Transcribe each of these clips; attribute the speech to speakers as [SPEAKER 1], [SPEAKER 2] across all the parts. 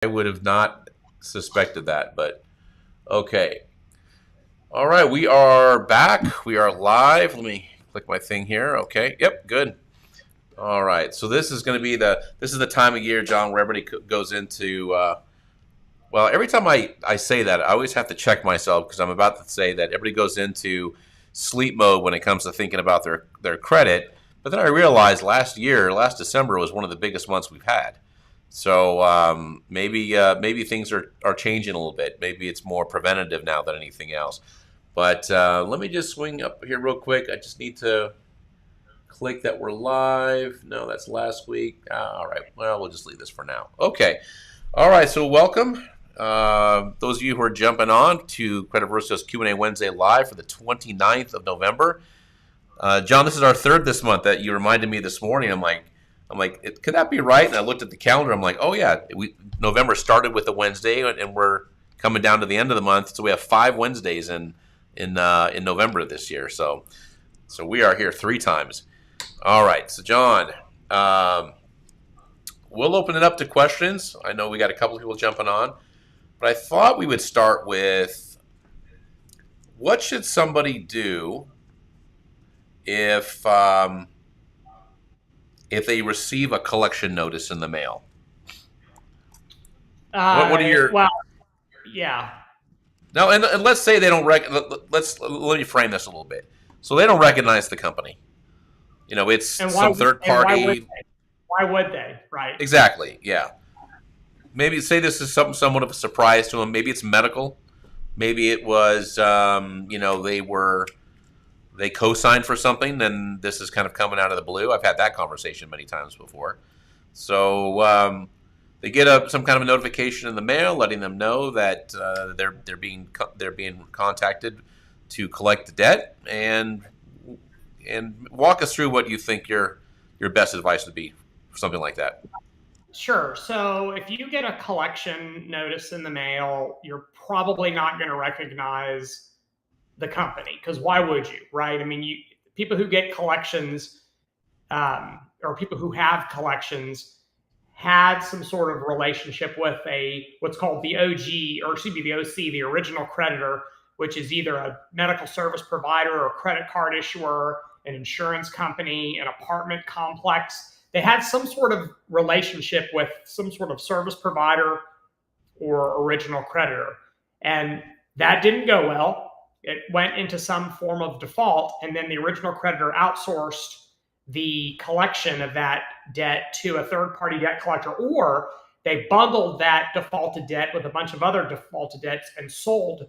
[SPEAKER 1] I would have not suspected that, but okay. All right, we are back. We are live. Let me click my thing here. Okay. Yep, good. All right. So this is going to be this is the time of year, John, where everybody goes into well, every time I say that, I always have to check myself because I'm about to say that everybody goes into sleep mode when it comes to thinking about their credit. But then I realized last December was one of the biggest months we've had. So maybe things are changing a little bit. Maybe it's more preventative now than anything else. But let me just swing up here real quick. I just need to click that we're live. No, that's last week. All right. Well, we'll just leave this for now. Okay. All right. So welcome. Those of you who are jumping on to Credit Versio's Q&A Wednesday live for the 29th of November. John, this is our third this month that you reminded me this morning. I'm like, could that be right? And I looked at the calendar. I'm like, oh yeah, November started with a Wednesday, and we're coming down to the end of the month, so we have 5 Wednesdays in November this year. So we are here 3 times. All right, so John, we'll open it up to questions. I know we got a couple of people jumping on, but I thought we would start with what should somebody do if they receive a collection notice in the mail? What are your
[SPEAKER 2] Well, yeah.
[SPEAKER 1] now? And let's say they don't let me frame this a little bit. So they don't recognize the company. It's
[SPEAKER 2] And
[SPEAKER 1] some third party.
[SPEAKER 2] why would they? Right.
[SPEAKER 1] Exactly. Yeah. Maybe say this is somewhat of a surprise to them. Maybe it's medical. Maybe it was they co-signed for something, and this is kind of coming out of the blue. I've had that conversation many times before. So they get some kind of a notification in the mail letting them know that they're being contacted to collect the debt, and walk us through what you think your best advice would be for something like that.
[SPEAKER 2] Sure. So if you get a collection notice in the mail, you're probably not going to recognize the company, because why would you? Right. I mean, people who get collections, or people who have collections, had some sort of relationship with what's called the OG, or excuse me, the OC, the original creditor, which is either a medical service provider or a credit card issuer, an insurance company, an apartment complex. They had some sort of relationship with some sort of service provider or original creditor. And that didn't go well. It went into some form of default, and then the original creditor outsourced the collection of that debt to a third-party debt collector, or they bundled that defaulted debt with a bunch of other defaulted debts and sold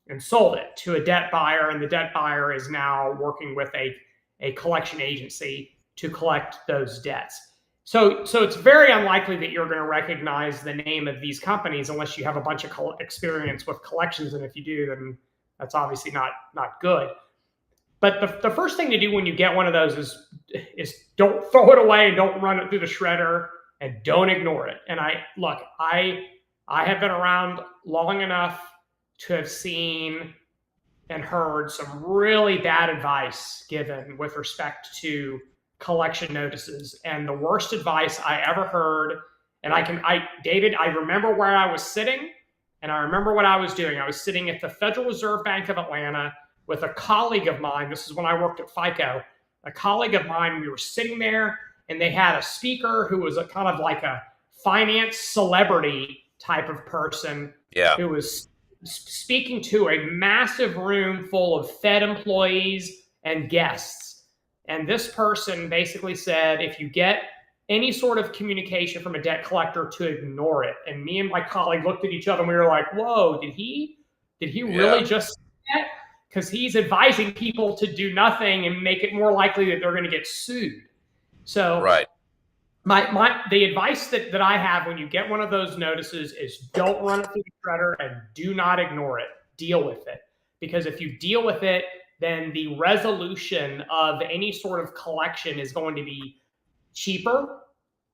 [SPEAKER 2] it to a debt buyer, and the debt buyer is now working with a collection agency to collect those debts. So it's very unlikely that you're going to recognize the name of these companies unless you have a bunch of experience with collections, and if you do, then that's obviously not good. But the first thing to do when you get one of those is don't throw it away, and don't run it through the shredder, and don't ignore it. And I have been around long enough to have seen and heard some really bad advice given with respect to collection notices. And the worst advice I ever heard, and David, I remember where I was sitting, and I remember what I was doing. I was sitting at the Federal Reserve Bank of Atlanta with a colleague of mine. This is when I worked at FICO. A colleague of mine, we were sitting there, and they had a speaker who was a kind of like a finance celebrity type of person.
[SPEAKER 1] Yeah.
[SPEAKER 2] Who was speaking to a massive room full of Fed employees and guests. And this person basically said, if you get any sort of communication from a debt collector, to ignore it. And me and my colleague looked at each other, and we were like, whoa, did he really just say that? Because he's advising people to do nothing and make it more likely that they're going to get sued. So
[SPEAKER 1] Right.
[SPEAKER 2] The advice that I have when you get one of those notices is don't run it through the shredder, and do not ignore it. Deal with it. Because if you deal with it, then the resolution of any sort of collection is going to be cheaper,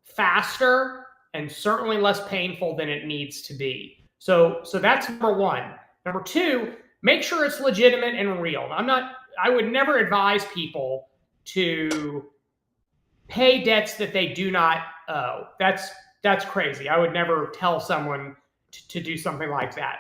[SPEAKER 2] faster, and certainly less painful than it needs to be. So that's number one. Number two, make sure it's legitimate and real. I would never advise people to pay debts that they do not owe. That's that's crazy. I would never tell someone to do something like that.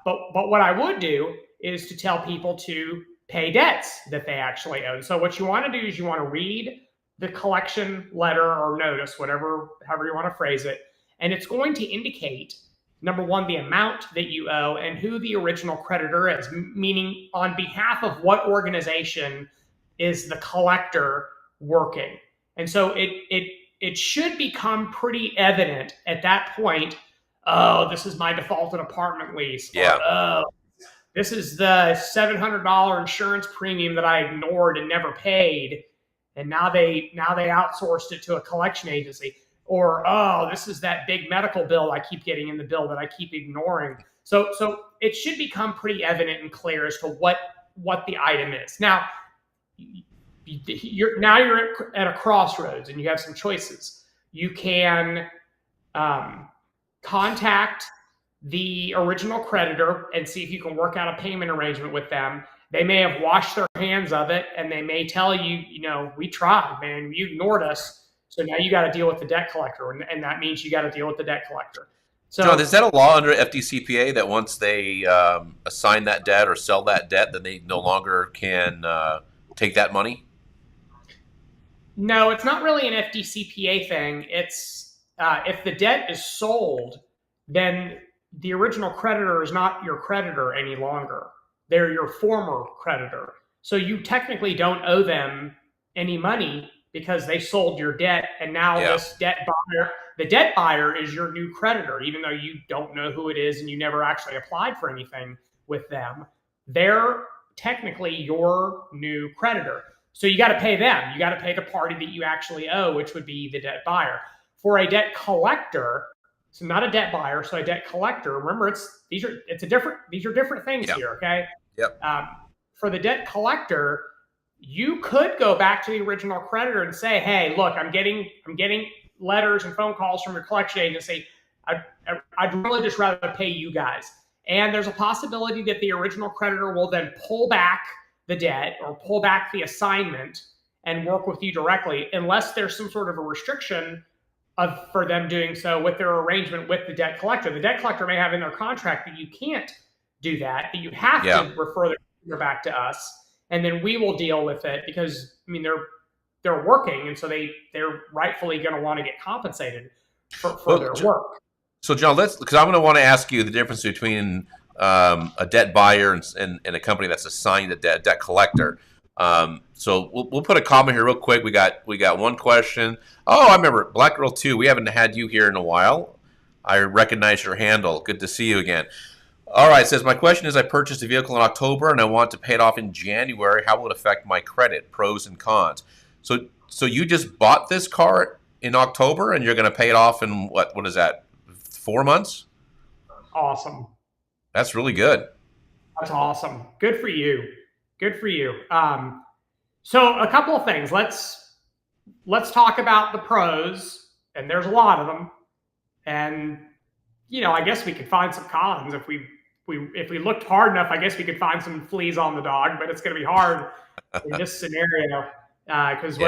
[SPEAKER 2] But what I would do is to tell people to pay debts that they actually owe. So what you want to do is you want to read the collection letter or notice, however you want to phrase it, and it's going to indicate, number one, the amount that you owe and who the original creditor is, meaning on behalf of what organization is the collector working. And so it should become pretty evident at that point. Oh, this is my defaulted apartment lease.
[SPEAKER 1] Yeah.
[SPEAKER 2] Or, oh, this is the $700 insurance premium that I ignored and never paid, and now they outsourced it to a collection agency. Or, oh, this is that big medical bill I keep getting in the bill that I keep ignoring. So it should become pretty evident and clear as to what the item is. Now, you're at a crossroads and you have some choices. You can contact the original creditor and see if you can work out a payment arrangement with them. They may have washed their hands of it, and they may tell you, we tried, man, you ignored us, so now you got to deal with the debt collector, and that means you got to deal with the debt collector. So,
[SPEAKER 1] John, is that a law under FDCPA that once they assign that debt or sell that debt, then they no longer can take that money?
[SPEAKER 2] No, it's not really an FDCPA thing. It's if the debt is sold, then the original creditor is not your creditor any longer. They're your former creditor. So you technically don't owe them any money because they sold your debt, and now this the debt buyer is your new creditor, even though you don't know who it is and you never actually applied for anything with them. They're technically your new creditor. So you got to pay them. You got to pay the party that you actually owe, which would be the debt buyer. For a debt collector, so not a debt buyer, so a debt collector. Remember, these are different things here. Okay.
[SPEAKER 1] Yep.
[SPEAKER 2] For the debt collector, you could go back to the original creditor and say, "Hey, look, I'm getting letters and phone calls from your collection agency. I'd really just rather pay you guys." And there's a possibility that the original creditor will then pull back the debt or pull back the assignment and work with you directly, unless there's some sort of a restriction for them doing so with their arrangement with the debt collector. The debt collector may have in their contract that you can't do that you have to refer the creditor back to us, and then we will deal with it, because they're working, and so they're rightfully going to want to get compensated for their work.
[SPEAKER 1] So John, because I'm going to want to ask you the difference between a debt buyer and a company that's assigned a debt collector. So we'll put a comment here real quick. We got one question. Oh, I remember Black Girl 2. We haven't had you here in a while. I recognize your handle. Good to see you again. All right, it says, my question is, I purchased a vehicle in October and I want to pay it off in January. How will it affect my credit? Pros and cons. So you just bought this car in October and you're going to pay it off in what is that? 4 months?
[SPEAKER 2] Awesome.
[SPEAKER 1] That's really good.
[SPEAKER 2] That's awesome. Good for you. Good for you. So a couple of things. Let's talk about the pros, and there's a lot of them. And I guess we could find some cons if we looked hard enough. I guess we could find some fleas on the dog, but it's going to be hard in this scenario because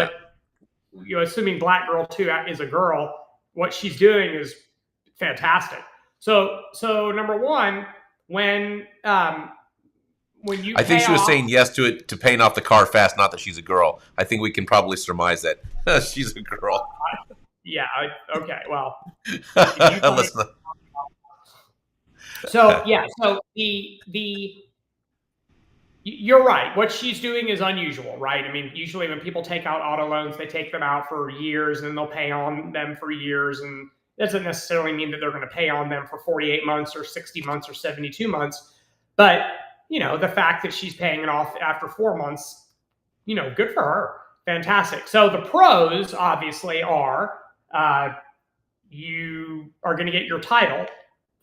[SPEAKER 2] assuming Black Girl 2 is a girl, what she's doing is fantastic. So number one, when you
[SPEAKER 1] I think she was saying yes to paying off the car fast, not that she's a girl. I think we can probably surmise that she's a girl.
[SPEAKER 2] Yeah. Okay. Well.
[SPEAKER 1] Listen.
[SPEAKER 2] So you're right. What she's doing is unusual, right? I mean, usually when people take out auto loans, they take them out for years and then they'll pay on them for years, and it doesn't necessarily mean that they're going to pay on them for 48 months or 60 months or 72 months. But, the fact that she's paying it off after 4 months, good for her. Fantastic. So the pros obviously are you are going to get your title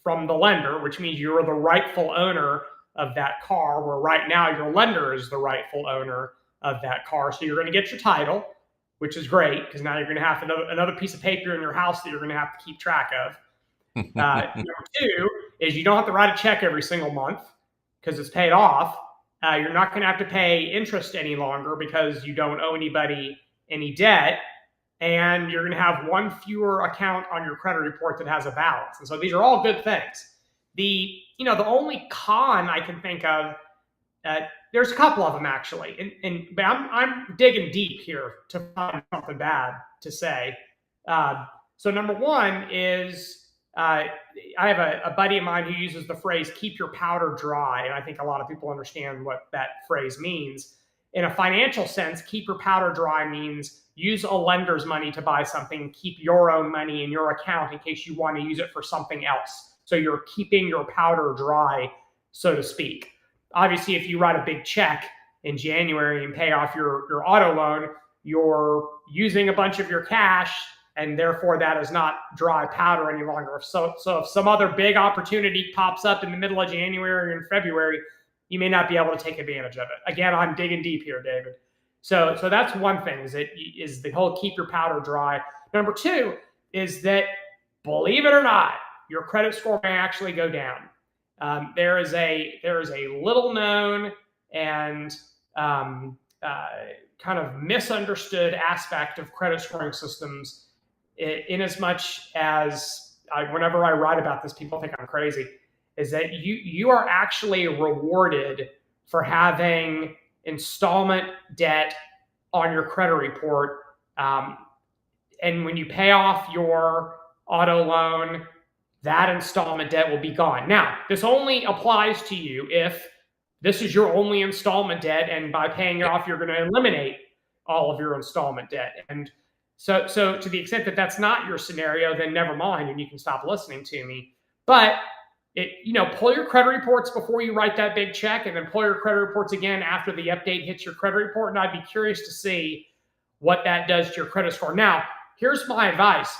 [SPEAKER 2] from the lender, which means you're the rightful owner of that car, where right now your lender is the rightful owner of that car. So you're going to get your title, which is great, because now you're going to have another piece of paper in your house that you're going to have to keep track of. Number two is you don't have to write a check every single month because it's paid off. You're not going to have to pay interest any longer because you don't owe anybody any debt. and you're going to have one fewer account on your credit report that has a balance. And so these are all good things. The only con I can think of, there's a couple of them actually, but I'm digging deep here to find something bad to say. So number one is, I have a buddy of mine who uses the phrase "keep your powder dry," and I think a lot of people understand what that phrase means. In a financial sense, keep your powder dry means use a lender's money to buy something, keep your own money in your account in case you want to use it for something else. So you're keeping your powder dry, so to speak. Obviously, if you write a big check in January and pay off your auto loan, you're using a bunch of your cash, and therefore that is not dry powder any longer. So if some other big opportunity pops up in the middle of January or in February, you may not be able to take advantage of it. Again, I'm digging deep here, David. So that's one thing, is the whole keep your powder dry. Number two is that, believe it or not, your credit score may actually go down. There is a little known and kind of misunderstood aspect of credit scoring systems, in as much as whenever I write about this, people think I'm crazy, is that you are actually rewarded for having installment debt on your credit report. And when you pay off your auto loan, that installment debt will be gone. Now, this only applies to you if this is your only installment debt, and by paying it off, you're going to eliminate all of your installment debt. And so to the extent that that's not your scenario, then never mind, and you can stop listening to me. But pull your credit reports before you write that big check, and then pull your credit reports again after the update hits your credit report. And I'd be curious to see what that does to your credit score. Now, here's my advice.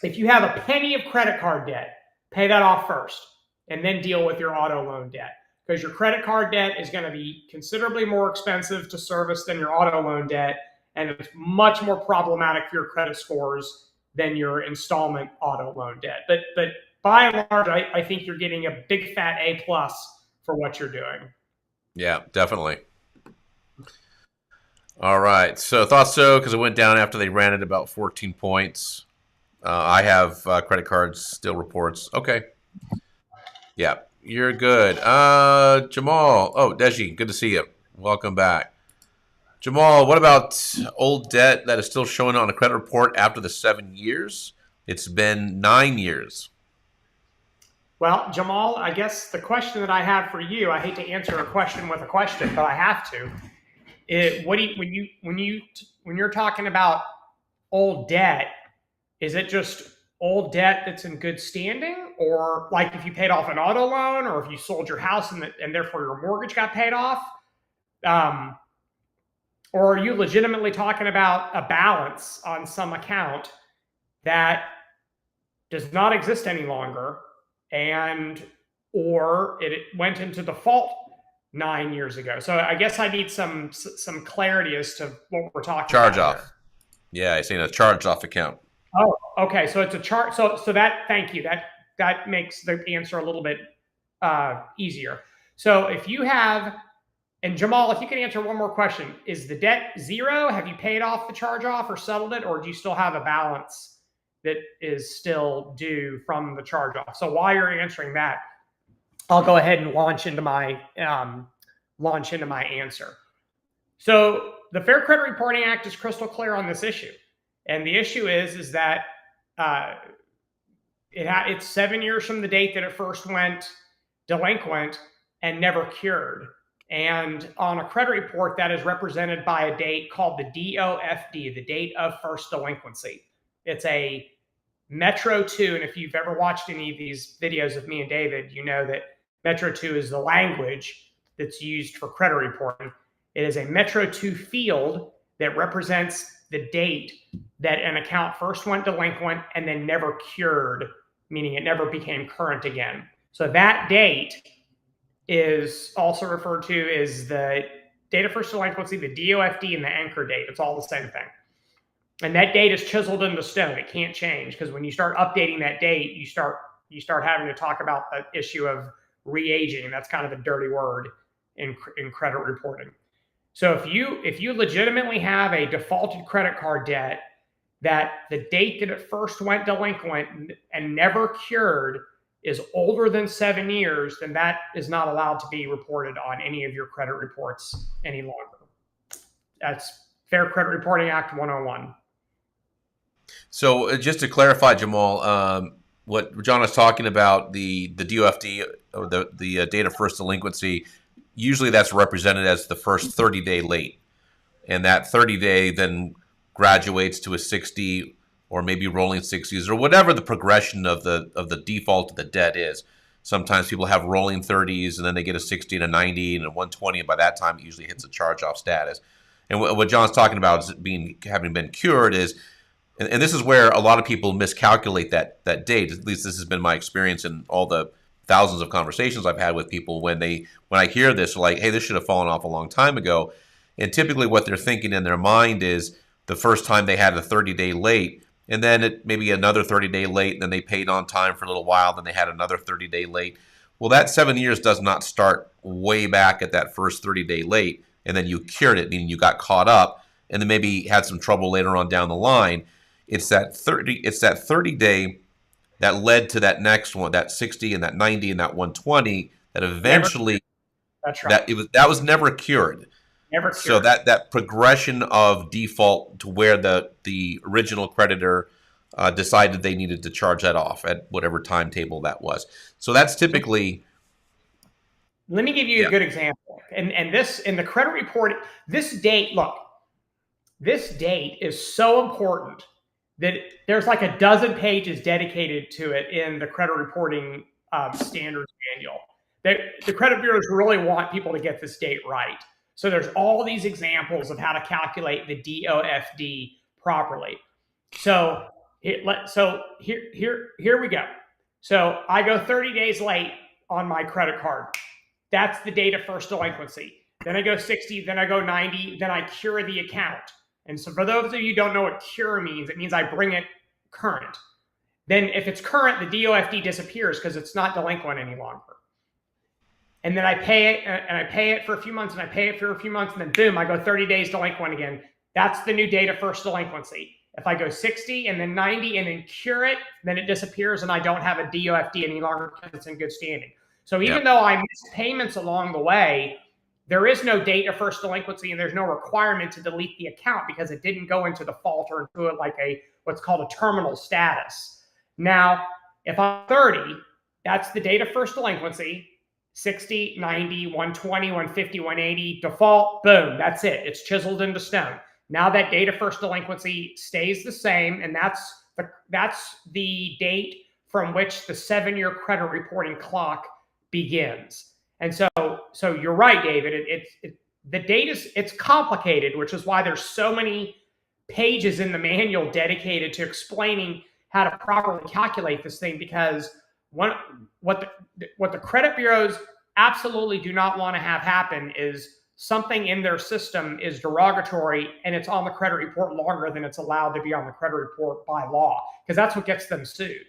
[SPEAKER 2] If you have a penny of credit card debt, pay that off first and then deal with your auto loan debt, because your credit card debt is going to be considerably more expensive to service than your auto loan debt, and it's much more problematic for your credit scores than your installment auto loan debt. But by and large, I think you're getting a big fat A+ for what you're doing.
[SPEAKER 1] Yeah, definitely. All right. So thought so, because it went down after they ran it about 14 points. I have credit cards still reports. Okay. Yeah, you're good. Jamal. Oh, Deji, good to see you. Welcome back. Jamal, what about old debt that is still showing on a credit report after the 7 years? It's been 9 years.
[SPEAKER 2] Well, Jamal, I guess the question that I have for you, I hate to answer a question with a question, but I have to. When you're talking about old debt, is it just old debt that's in good standing, or like if you paid off an auto loan, or if you sold your house and therefore your mortgage got paid off? Or are you legitimately talking about a balance on some account that does not exist any longer, or it went into default 9 years ago? So I guess I need some clarity as to what we're talking
[SPEAKER 1] Charge
[SPEAKER 2] about
[SPEAKER 1] off.
[SPEAKER 2] here.
[SPEAKER 1] Yeah, I seen a charge off account.
[SPEAKER 2] Oh, okay. So it's a chart. So that, thank you. That makes the answer a little bit easier. So if you have, and Jamal, if you can answer one more question, is the debt zero? Have you paid off the charge off or settled it, or do you still have a balance that is still due from the charge off? So while you're answering that, I'll go ahead and launch into my answer. So the Fair Credit Reporting Act is crystal clear on this issue. And the issue is that it's 7 years from the date that it first went delinquent and never cured. And on a credit report, that is represented by a date called the DOFD, the date of first delinquency. It's a Metro 2, and if you've ever watched any of these videos of me and David, you know that Metro 2 is the language that's used for credit reporting. It is a Metro 2 field that represents the date that an account first went delinquent and then never cured, meaning it never became current again. So that date is also referred to as the date of first delinquency, the DOFD, and the anchor date. It's all the same thing. And that date is chiseled into stone. It can't change, because when you start updating that date, you start having to talk about the issue of re-aging. That's kind of a dirty word in credit reporting. So if you legitimately have a defaulted credit card debt that the date that it first went delinquent and never cured is older than 7 years, then that is not allowed to be reported on any of your credit reports any longer. That's Fair Credit Reporting Act 101.
[SPEAKER 1] So just to clarify, Jamal, what John is talking about, the DOFD, or the date of first delinquency, usually that's represented as the first 30-day late. And that 30-day then graduates to a 60 or maybe rolling 60s or whatever the progression of the default of the debt is. Sometimes people have rolling 30s and then they get a 60 and a 90 and a 120, and by that time it usually hits a charge-off status. And what John's talking about is having been cured is, and this is where a lot of people miscalculate that date. At least this has been my experience in all the thousands of conversations I've had with people. When I hear this, like, hey, this should have fallen off a long time ago. And typically what they're thinking in their mind is the first time they had a 30-day late, and then maybe another 30-day late, and then they paid on time for a little while, then they had another 30-day late. Well, that 7 years does not start way back at that first 30-day late, and then you cured it, meaning you got caught up, and then maybe had some trouble later on down the line. It's that 30-day that led to that next one, that 60 and that 90 and that 120, that eventually
[SPEAKER 2] That's right.
[SPEAKER 1] that was never cured.
[SPEAKER 2] Never cured.
[SPEAKER 1] So that progression of default to where the original creditor decided they needed to charge that off at whatever timetable that was. So that's typically.
[SPEAKER 2] Let me give you a good example. And this, in the credit report, this date is so important that there's like a dozen pages dedicated to it in the credit reporting standards manual. The credit bureaus really want people to get this date right. So there's all these examples of how to calculate the DOFD properly. So here we go. So I go 30 days late on my credit card. That's the date of first delinquency. Then I go 60, then I go 90, then I cure the account. And so for those of you who don't know what cure means, it means I bring it current. Then if it's current, the DOFD disappears because it's not delinquent any longer. And then I pay it, and I pay it for a few months, and I pay it for a few months, and then boom, I go 30 days delinquent again. That's the new date of first delinquency. If I go 60 and then 90 and then cure it, then it disappears and I don't have a DOFD any longer because it's in good standing. So even though I missed payments along the way, there is no date of first delinquency and there's no requirement to delete the account because it didn't go into default or into it like what's called a terminal status. Now, if I'm 30, that's the date of first delinquency. 60, 90, 120, 150, 180, default, boom, that's it. It's chiseled into stone. Now that date of first delinquency stays the same, and that's the date from which the 7-year credit reporting clock begins. And so you're right, David. The date it's complicated, which is why there's so many pages in the manual dedicated to explaining how to properly calculate this thing, because what the credit bureaus absolutely do not want to have happen is something in their system is derogatory and it's on the credit report longer than it's allowed to be on the credit report by law, because that's what gets them sued.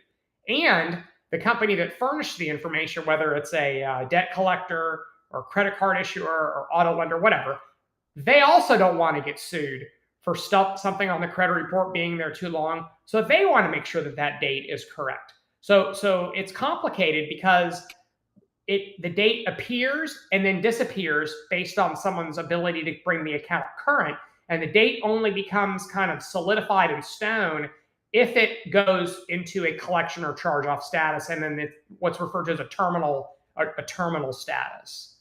[SPEAKER 2] And the company that furnished the information, whether it's a debt collector or credit card issuer or auto lender, whatever, they also don't want to get sued for something on the credit report being there too long. So they want to make sure that that date is correct. So it's complicated because the date appears and then disappears based on someone's ability to bring the account current. And the date only becomes kind of solidified in stone if it goes into a collection or charge-off status, and then what's referred to as a terminal status.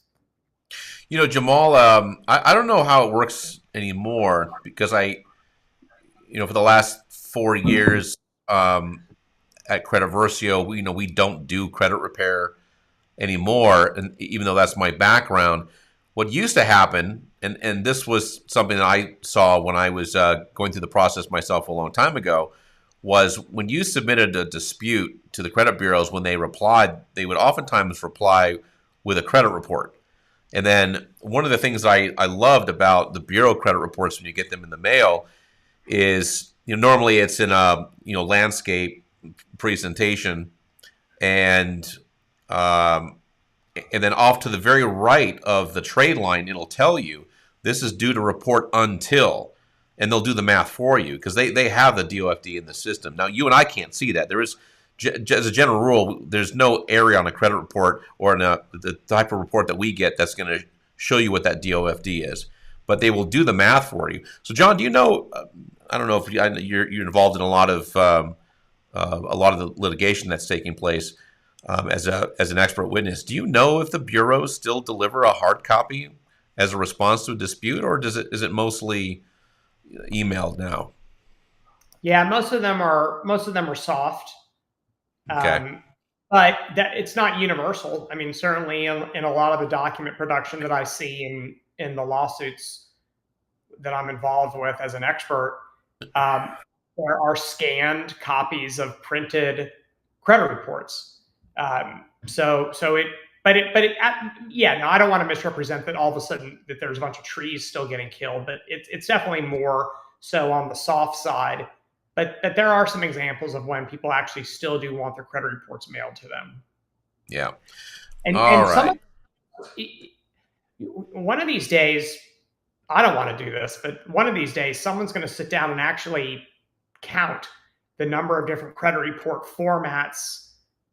[SPEAKER 1] You know, Jamal, I don't know how it works anymore because for the last 4 years at Credit Versio, we don't do credit repair anymore. And even though that's my background, what used to happen, and this was something that I saw when I was going through the process myself a long time ago, was when you submitted a dispute to the credit bureaus, when they replied, they would oftentimes reply with a credit report. And then one of the things I loved about the bureau credit reports when you get them in the mail is, normally it's in a landscape presentation, and then off to the very right of the trade line, it'll tell you this is due to report until. and they'll do the math for you because they have the DOFD in the system. Now, you and I can't see that. There is, as a general rule, there's no area on a credit report or in the type of report that we get that's going to show you what that DOFD is. But they will do the math for you. So, John, do you know? I don't know if you're involved in a lot of the litigation that's taking place as an expert witness. Do you know if the bureaus still deliver a hard copy as a response to a dispute, or is it mostly emailed now?
[SPEAKER 2] Yeah, most of them are soft,
[SPEAKER 1] Okay.
[SPEAKER 2] but that it's not universal. I mean, certainly in a lot of the document production that I see in the lawsuits that I'm involved with as an expert, um, there are scanned copies of printed credit reports. So it, yeah. No, I don't want to misrepresent that all of a sudden that there's a bunch of trees still getting killed, but it's definitely more so on the soft side. But there are some examples of when people actually still do want their credit reports mailed to them.
[SPEAKER 1] Yeah. All
[SPEAKER 2] And some of,
[SPEAKER 1] right.
[SPEAKER 2] one of these days, I don't want to do this, but one of these days, someone's going to sit down and actually count the number of different credit report formats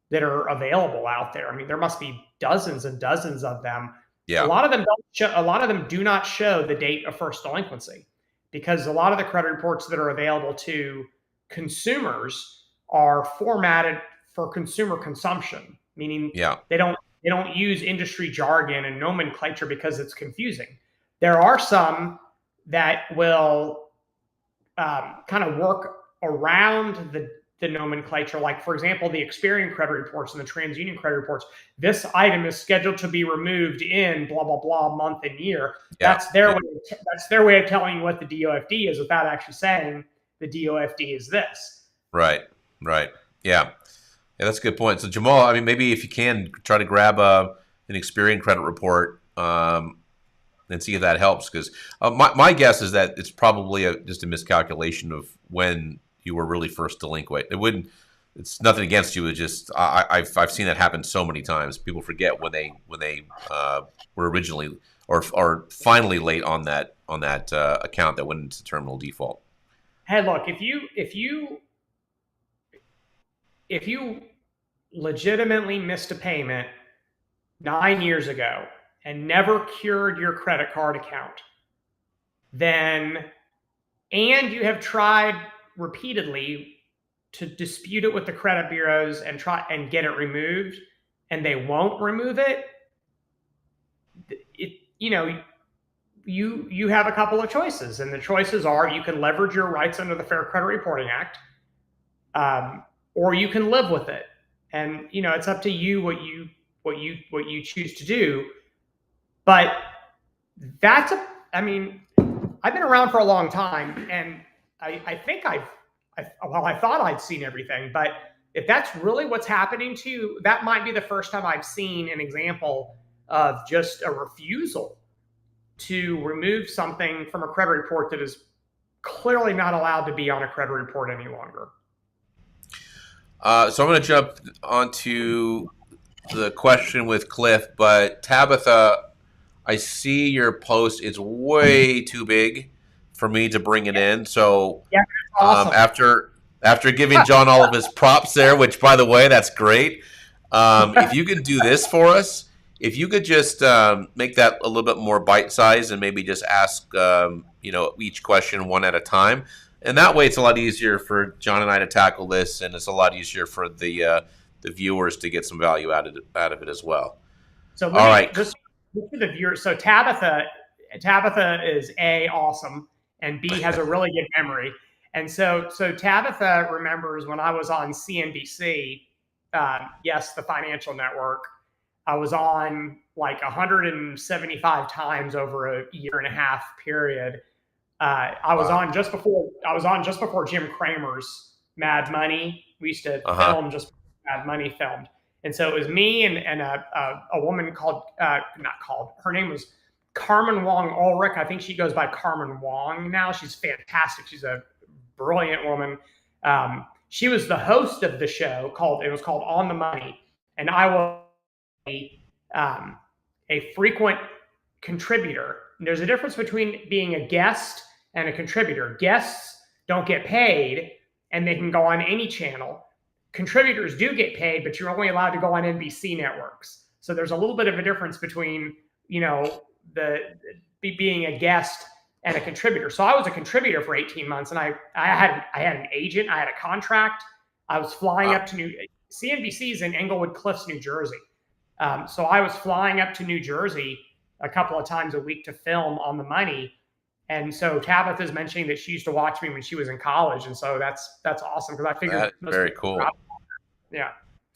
[SPEAKER 2] that are available out there. I mean, there must be dozens and dozens of them. A
[SPEAKER 1] Yeah.
[SPEAKER 2] lot of them don't show, a lot of them do not show the date of first delinquency, because a lot of the credit reports that are available to consumers are formatted for consumer consumption, meaning
[SPEAKER 1] Yeah.
[SPEAKER 2] they don't use industry jargon and nomenclature because it's confusing. There are some that will kind of work around the nomenclature. Like, for example, the Experian credit reports and the TransUnion credit reports. This item is scheduled to be removed in blah blah blah month and year.
[SPEAKER 1] Yeah.
[SPEAKER 2] That's their way of telling you what the DOFD is without actually saying the DOFD is this.
[SPEAKER 1] Right. Right. Yeah. Yeah, that's a good point. So Jamal, I mean, maybe if you can try to grab an Experian credit report and see if that helps, because my guess is that it's probably just a miscalculation of when you were really first delinquent. It wouldn't. It's nothing against you. It's just I've seen that happen so many times. People forget when they were originally or finally late on that account that went into terminal default.
[SPEAKER 2] Hey, look, if you legitimately missed a payment 9 years ago and never cured your credit card account, then, and you have tried repeatedly to dispute it with the credit bureaus and try and get it removed, and they won't remove it, you have a couple of choices, and the choices are: you can leverage your rights under the Fair Credit Reporting Act, or you can live with it. And it's up to you what you choose to do. But I mean, I've been around for a long time, and I think I thought I'd seen everything, but if that's really what's happening to you, that might be the first time I've seen an example of just a refusal to remove something from a credit report that is clearly not allowed to be on a credit report any longer.
[SPEAKER 1] So I'm going to jump onto the question with Cliff, but Tabitha, I see your post. It's way too big for me to bring it in. So
[SPEAKER 2] Yeah, awesome.
[SPEAKER 1] after giving John all of his props there, which by the way, that's great. If you can do this for us, if you could just make that a little bit more bite sized and maybe just ask each question one at a time, and that way it's a lot easier for John and I to tackle this, and it's a lot easier for the viewers to get some value out of it as well.
[SPEAKER 2] So
[SPEAKER 1] All right.
[SPEAKER 2] just for the viewers. So Tabitha is A, awesome, and B, has a really good memory. And so Tabitha remembers when I was on CNBC, yes, the financial network. I was on like 175 times over a year and a half period. I was on just before Jim Cramer's Mad Money. We used to film just before Mad Money filmed. And so it was me and a woman called, not called, her name was Carmen Wong Ulrich. I think she goes by Carmen Wong now. She's fantastic. She's a brilliant woman. She was the host of the show it was called On the Money. And I was a frequent contributor. And there's a difference between being a guest and a contributor. Guests don't get paid, and they can go on any channel. Contributors do get paid, but you're only allowed to go on NBC networks. So there's a little bit of a difference between, the being a guest and a contributor. So I was a contributor for 18 months, and I had an agent, I had a contract. I was flying up to CNBC's in Englewood Cliffs, New Jersey. So I was flying up to New Jersey a couple of times a week to film on the money. And so Tabitha's mentioning that she used to watch me when she was in college, and so that's awesome because I figured
[SPEAKER 1] that's very cool.
[SPEAKER 2] Yeah,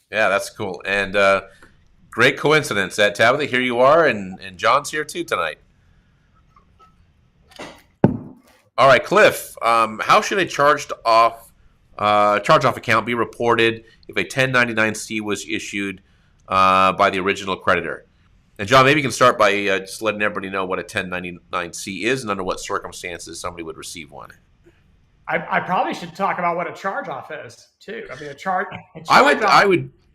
[SPEAKER 1] that's cool, and great coincidence that Tabitha, here you are, and John's here too tonight. All right, Cliff, how should a charge-off account be reported if a 1099-C was issued by the original creditor? And John, maybe you can start by just letting everybody know what a 1099-C is and under what circumstances somebody would receive one.
[SPEAKER 2] I probably should talk about what a charge-off is too. I mean,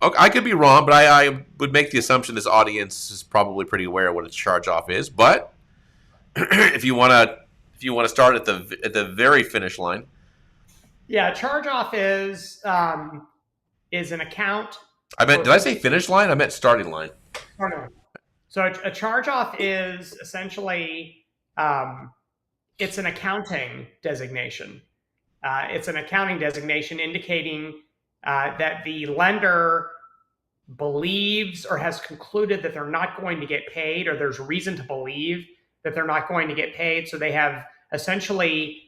[SPEAKER 1] I could be wrong, but I would make the assumption this audience is probably pretty aware of what a charge-off is. But if you want to start at the very finish line,
[SPEAKER 2] yeah, charge-off is an account.
[SPEAKER 1] Did I say finish line? I meant starting line.
[SPEAKER 2] Oh, no. So a charge-off is essentially it's an accounting designation. It's an accounting designation indicating that the lender believes or has concluded that they're not going to get paid, or there's reason to believe that they're not going to get paid. So they have essentially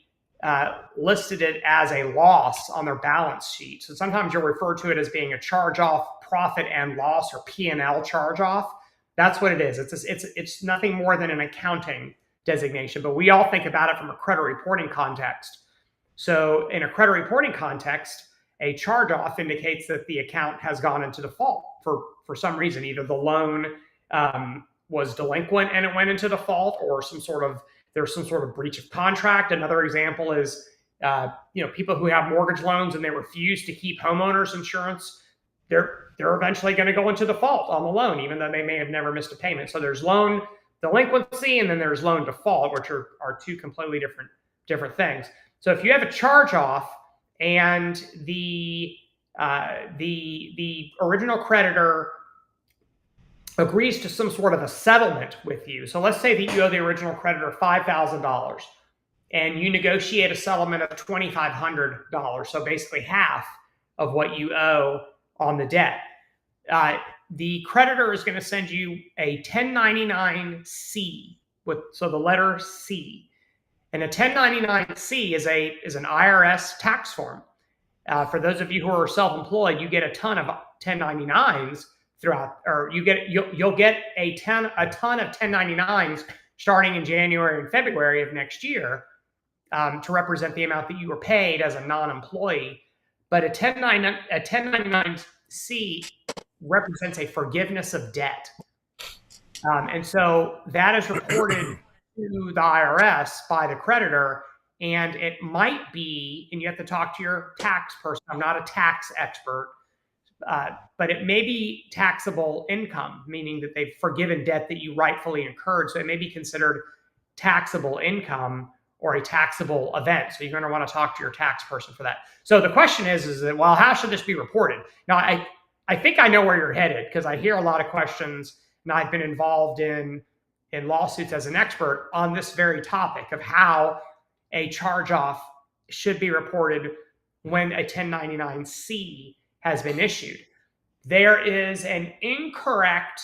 [SPEAKER 2] listed it as a loss on their balance sheet. So sometimes you'll refer to it as being a charge-off, profit and loss, or P&L charge-off. That's what it is. It's nothing more than an accounting designation, but we all think about it from a credit reporting context. So in a credit reporting context, a charge-off indicates that the account has gone into default for some reason. Either the loan was delinquent and it went into default, or there's some sort of breach of contract. Another example is people who have mortgage loans and they refuse to keep homeowners insurance. They're eventually going to go into default on the loan, even though they may have never missed a payment. So there's loan delinquency and then there's loan default, which are two completely different things. So if you have a charge-off and the original creditor agrees to some sort of a settlement with you. So let's say that you owe the original creditor $5,000 and you negotiate a settlement of $2,500. So basically half of what you owe on the debt. The creditor is going to send you a 1099-C so the letter C. And a 1099-C is an IRS tax form. For those of you who are self-employed, you get a ton of 1099s throughout, or you'll get a ton of 1099s starting in January and February of next year to represent the amount that you were paid as a non-employee. But a 1099-C represents a forgiveness of debt. And so that is reported to the IRS by the creditor, and it might be, and you have to talk to your tax person. I'm not a tax expert, but it may be taxable income, meaning that they've forgiven debt that you rightfully incurred. So it may be considered taxable income or a taxable event. So you're going to want to talk to your tax person for that. So the question is that, well, how should this be reported? Now, I think I know where you're headed because I hear a lot of questions, and I've been involved in lawsuits as an expert on this very topic of how a charge-off should be reported when a 1099-C has been issued. There is an incorrect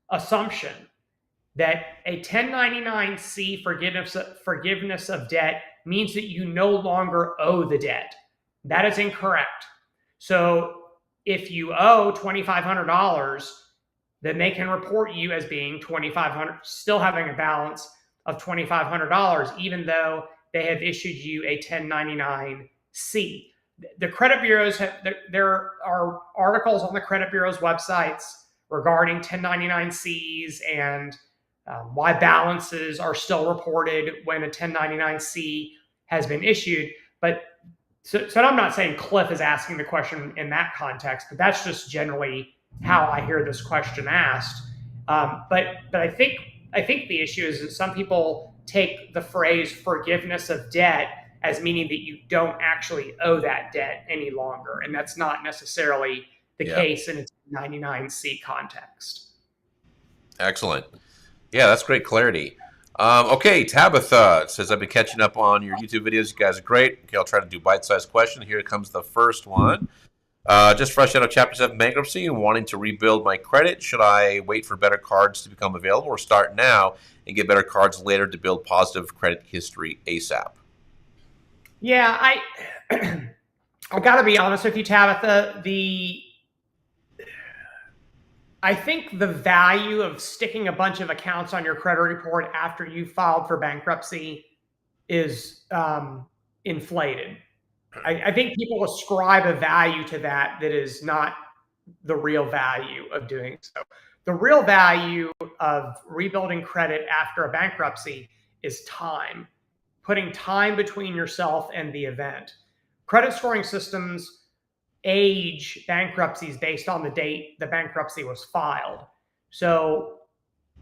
[SPEAKER 2] assumption that a 1099-C forgiveness of debt means that you no longer owe the debt. That is incorrect. So if you owe $2,500, then they can report you as being $2,500, still having a balance of $2,500, even though they have issued you a 1099-C. The credit bureaus there are articles on the credit bureau's websites regarding 1099-Cs and why balances are still reported when a 1099-C has been issued. But so I'm not saying Cliff is asking the question in that context, but that's just generally how I hear this question asked. But I think the issue is that some people take the phrase forgiveness of debt as meaning that you don't actually owe that debt any longer. And that's not necessarily the
[SPEAKER 1] Yeah.
[SPEAKER 2] case in its 99C context.
[SPEAKER 1] Excellent. Yeah, that's great clarity. Okay, Tabitha says, I've been catching up on your YouTube videos. You guys are great. Okay, I'll try to do bite-sized question. Here comes the first one. Just fresh out of Chapter 7 bankruptcy and wanting to rebuild my credit. Should I wait for better cards to become available or start now and get better cards later to build positive credit history ASAP?
[SPEAKER 2] Yeah, I got to be honest with you, Tabitha. I think the value of sticking a bunch of accounts on your credit report after you filed for bankruptcy is inflated. I think people ascribe a value to that is not the real value of doing so. The real value of rebuilding credit after a bankruptcy is time, putting time between yourself and the event. Credit scoring systems age bankruptcies based on the date the bankruptcy was filed. So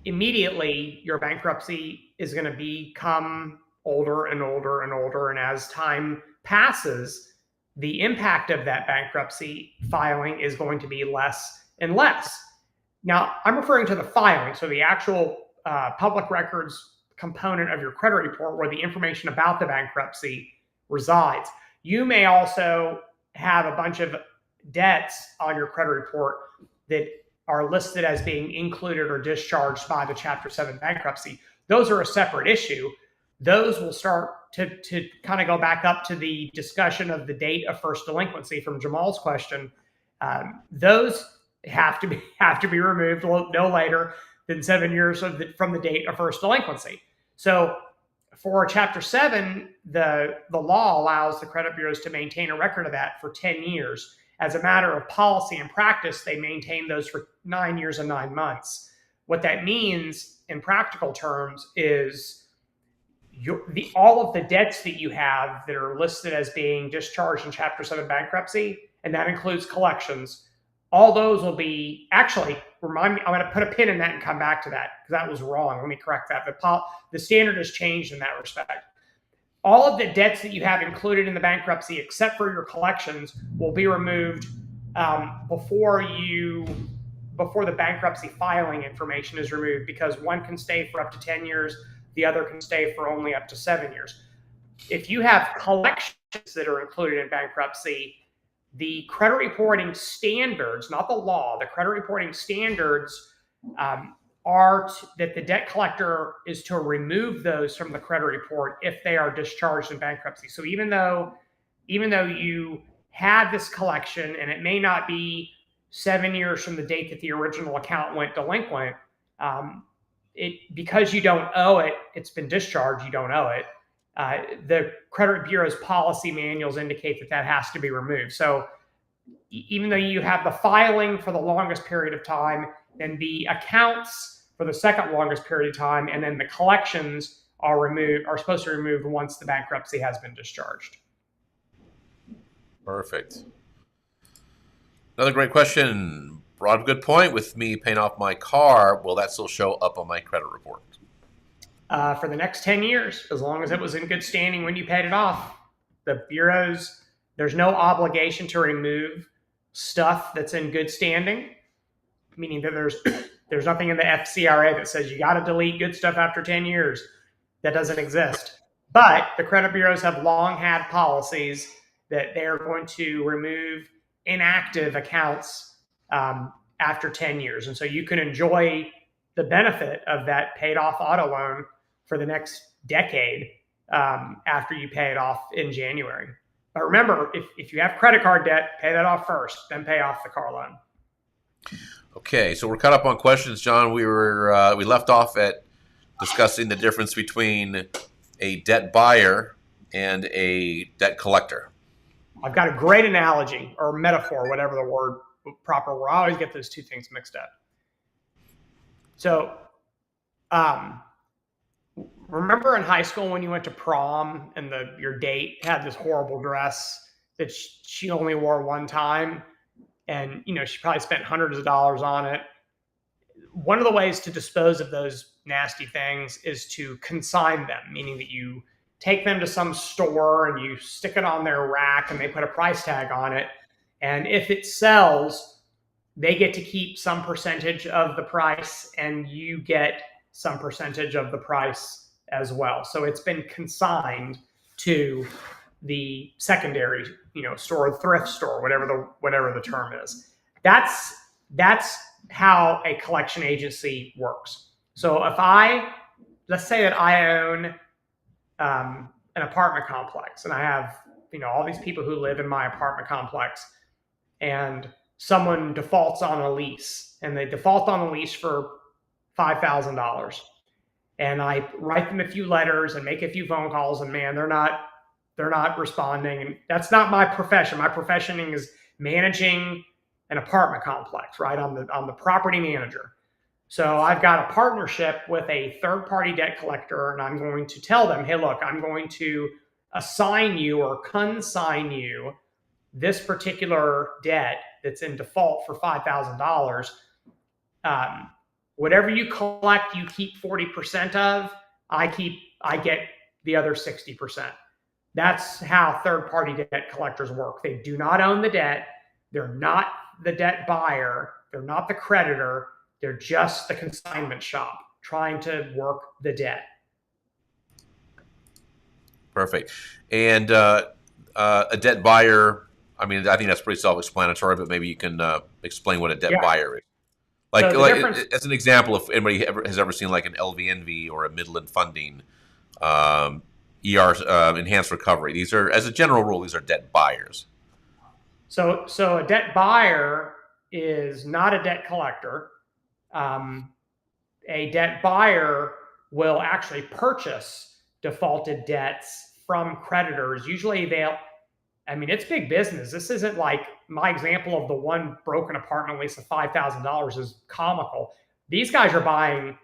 [SPEAKER 2] immediately your bankruptcy is going to become older and older and older. And as time passes, the impact of that bankruptcy filing is going to be less and less. Now, I'm referring to the filing, so the actual public records component of your credit report where the information about the bankruptcy resides. You may also have a bunch of debts on your credit report that are listed as being included or discharged by the Chapter 7 bankruptcy. Those are a separate issue. Those will start to kind of go back up to the discussion of the date of first delinquency from Jamal's question. Those have to be removed no later than 7 years from the date of first delinquency. So for Chapter 7, the law allows the credit bureaus to maintain a record of that for 10 years. As a matter of policy and practice, they maintain those for 9 years and 9 months. What that means in practical terms is all of the debts that you have that are listed as being discharged in Chapter 7 bankruptcy, and that includes collections, all those will be, actually, remind me, I'm going to put a pin in that and come back to that because that was wrong. Let me correct that. The standard has changed in that respect. All of the debts that you have included in the bankruptcy, except for your collections, will be removed before the bankruptcy filing information is removed, because one can stay for up to 10 years, the other can stay for only up to 7 years. If you have collections that are included in bankruptcy, the credit reporting standards, not the law, the credit reporting standards are that the debt collector is to remove those from the credit report if they are discharged in bankruptcy. So even though you had this collection and it may not be 7 years from the date that the original account went delinquent, because you don't owe it, it's been discharged, you don't owe it. The credit bureau's policy manuals indicate that has to be removed. So even though you have the filing for the longest period of time, then the accounts for the second longest period of time, and then the collections are supposed to be removed once the bankruptcy has been discharged.
[SPEAKER 1] Perfect. Another great question. Brought up a good point. With me paying off my car, will that still show up on my credit report?
[SPEAKER 2] For the next 10 years, as long as it was in good standing when you paid it off. The bureaus, there's no obligation to remove stuff that's in good standing, meaning that there's nothing in the FCRA that says you got to delete good stuff after 10 years. That doesn't exist. But the credit bureaus have long had policies that they are going to remove inactive accounts after 10 years. And so you can enjoy the benefit of that paid off auto loan for the next decade after you pay it off in January. But remember, if you have credit card debt, pay that off first, then pay off the car loan.
[SPEAKER 1] Okay, so we're caught up on questions, John. We left off at discussing the difference between a debt buyer and a debt collector.
[SPEAKER 2] I've got a great analogy or metaphor, whatever the proper word. I always get those two things mixed up. So, remember in high school when you went to prom and your date had this horrible dress that she only wore one time, and she probably spent hundreds of dollars on it. one of the ways to dispose of those nasty things is to consign them, meaning that you take them to some store and you stick it on their rack and they put a price tag on it. And if it sells, they get to keep some percentage of the price and you get some percentage of the price as well. So it's been consigned to the secondary, store, thrift store, whatever the term is. That's how a collection agency works. So let's say that I own an apartment complex and I have, all these people who live in my apartment complex, and someone defaults on a lease and they default on the lease for $5,000. And I write them a few letters and make a few phone calls, and man, they're not responding. And that's not my profession. My profession is managing an apartment complex, right? I'm the property manager. So I've got a partnership with a third-party debt collector, and I'm going to tell them, hey, look, I'm going to assign you or consign you this particular debt that's in default for $5,000. Whatever you collect, you keep 40% of. I get the other 60%. That's how third-party debt collectors work. They do not own the debt. They're not the debt buyer. They're not the creditor. They're just the consignment shop trying to work the debt.
[SPEAKER 1] Perfect. And a debt buyer, I mean, I think that's pretty self-explanatory, but maybe you can explain what a debt buyer is. Like, as an example, if anybody has ever seen like an LVNV or a Midland Funding, ER, enhanced recovery, these are, as a general rule, these are debt buyers.
[SPEAKER 2] So a debt buyer is not a debt collector. A debt buyer will actually purchase defaulted debts from creditors. Usually it's big business. This isn't like my example of the one broken apartment lease of $5,000 is comical. These guys are buying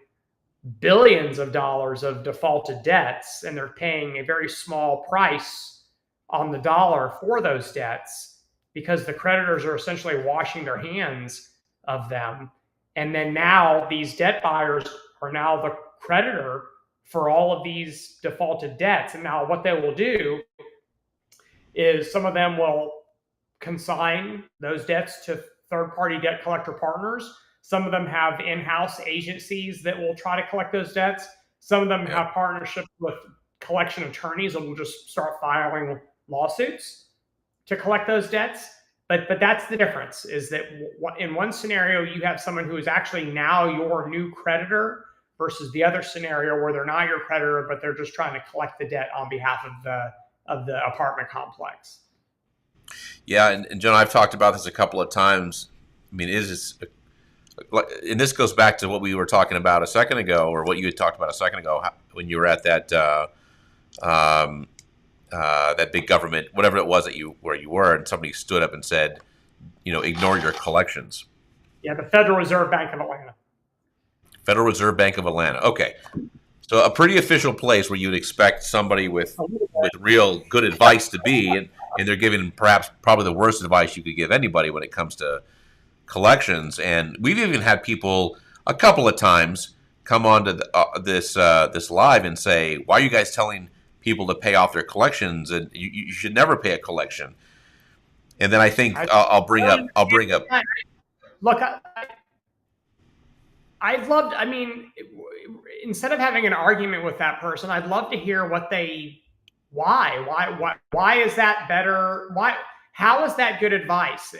[SPEAKER 2] billions of dollars of defaulted debts, and they're paying a very small price on the dollar for those debts because the creditors are essentially washing their hands of them. And then now these debt buyers are now the creditor for all of these defaulted debts. And now what they will do is some of them will consign those debts to third-party debt collector partners. Some of them have in-house agencies that will try to collect those debts. Some of them have partnerships with collection attorneys and will just start filing lawsuits to collect those debts. But that's the difference, is that in one scenario, you have someone who is actually now your new creditor versus the other scenario where they're not your creditor, but they're just trying to collect the debt on behalf of the apartment complex.
[SPEAKER 1] Yeah, and John, I've talked about this a couple of times. I mean, and this goes back to what we were talking about a second ago, or what you had talked about a second ago when you were at that that big government, whatever it was where you were, and somebody stood up and said, ignore your collections.
[SPEAKER 2] Yeah, the Federal Reserve Bank of Atlanta.
[SPEAKER 1] Federal Reserve Bank of Atlanta. Okay. So a pretty official place where you'd expect somebody with real good advice to be, and they're giving probably the worst advice you could give anybody when it comes to collections. And we've even had people a couple of times come on to this live and say, why are you guys telling people to pay off their collections, and you should never pay a collection? And then I think I'll bring up.
[SPEAKER 2] Look, instead of having an argument with that person, I'd love to hear why is that better? How is that good advice?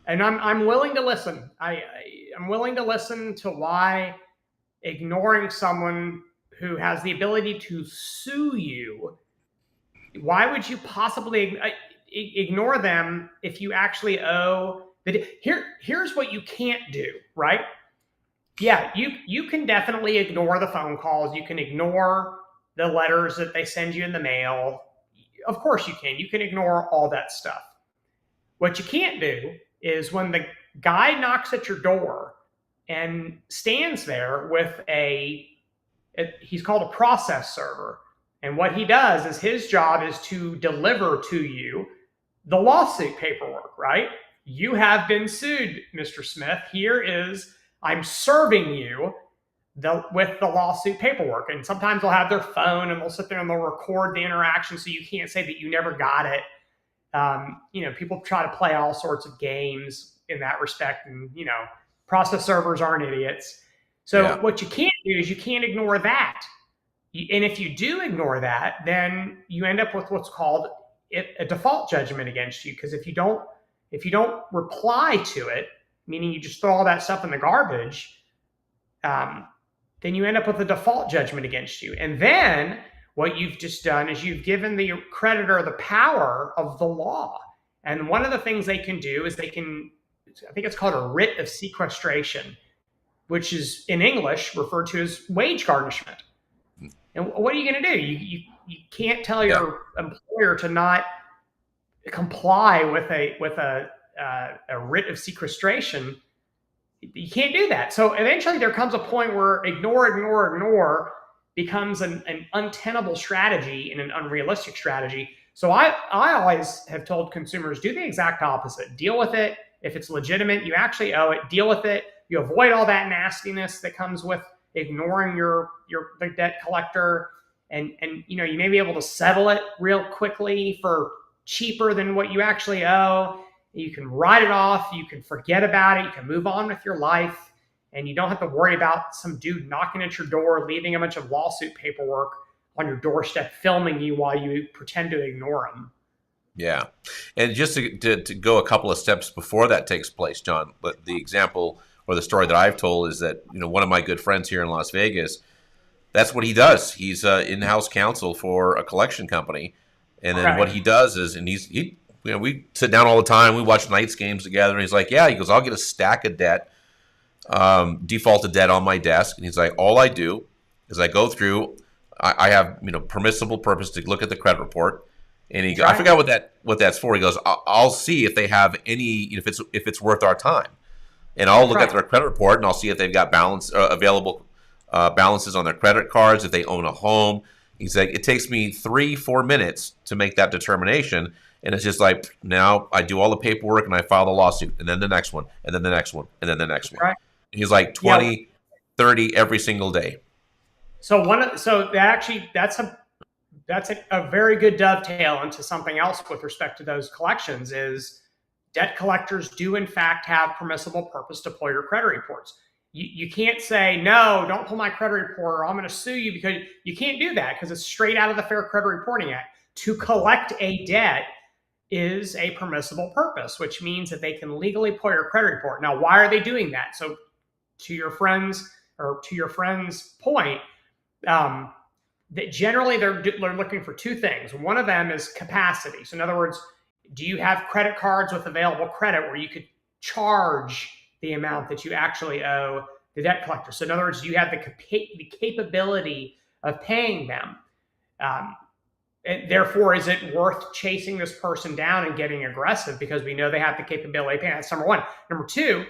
[SPEAKER 2] And I'm willing to listen. I'm willing to listen to why ignoring someone who has the ability to sue you, why would you possibly ignore them if you actually owe here's what you can't do, right? Yeah, you can definitely ignore the phone calls. You can ignore the letters that they send you in the mail. Of course you can. You can ignore all that stuff. What you can't do is when the guy knocks at your door and stands there with he's called a process server. And what he does is his job is to deliver to you the lawsuit paperwork, right? You have been sued, Mr. Smith. Here is I'm serving you with the lawsuit paperwork. And sometimes they'll have their phone and they'll sit there and they'll record the interaction so you can't say that you never got it. People try to play all sorts of games in that respect, and process servers aren't idiots. So
[SPEAKER 1] Yeah.
[SPEAKER 2] what you can't do is you can't ignore that. And if you do ignore that, then you end up with what's called a default judgment against you. Because if you don't reply to it, meaning you just throw all that stuff in the garbage, then you end up with a default judgment against you. And then what you've just done is you've given the creditor the power of the law. And one of the things they can do is I think it's called a writ of sequestration, which is in English referred to as wage garnishment. And what are you going to do? You can't tell
[SPEAKER 1] Yeah.
[SPEAKER 2] your employer to not comply with a writ of sequestration. You can't do that. So eventually there comes a point where ignore becomes an untenable strategy and an unrealistic strategy. So I always have told consumers, do the exact opposite. Deal with it. If it's legitimate, you actually owe it. Deal with it. You avoid all that nastiness that comes with ignoring the debt collector, and you may be able to settle it real quickly for cheaper than what you actually owe. You can write it off, you can forget about it, you can move on with your life, and you don't have to worry about some dude knocking at your door, leaving a bunch of lawsuit paperwork on your doorstep, filming you while you pretend to ignore him.
[SPEAKER 1] Yeah. And just to go a couple of steps before that takes place, John, but the example or the story that I've told is that, one of my good friends here in Las Vegas, that's what he does. He's in-house counsel for a collection company. And then what he does is, and we sit down all the time. We watch Knights games together. And he's like, yeah, he goes, I'll get a stack of debt, defaulted debt on my desk. And he's like, all I do is I go through, I have, permissible purpose to look at the credit report. And he goes, I forgot what that's for. He goes, I'll see if they have any, if it's worth our time. And I'll look at their credit report and I'll see if they've got available balances on their credit cards, if they own a home. He's like, it takes me 3-4 minutes to make that determination. And it's just like, now I do all the paperwork and I file the lawsuit, and then the next one, and then the next one, and then the next one. And he's like 20, 30 every single day.
[SPEAKER 2] So that's a very good dovetail into something else with respect to those collections. Is debt collectors do in fact have permissible purpose to pull your credit reports. You can't say, no, don't pull my credit report or I'm going to sue you, because you can't do that, because it's straight out of the Fair Credit Reporting Act. To collect a debt is a permissible purpose, which means that they can legally pull your credit report. Now, why are they doing that? So to your friend's point, that generally they're looking for two things. One of them is capacity. So in other words, do you have credit cards with available credit where you could charge the amount that you actually owe the debt collector? So in other words, do you have the capability of paying them? And therefore, is it worth chasing this person down and getting aggressive because we know they have the capability of paying? That's number one. Number two,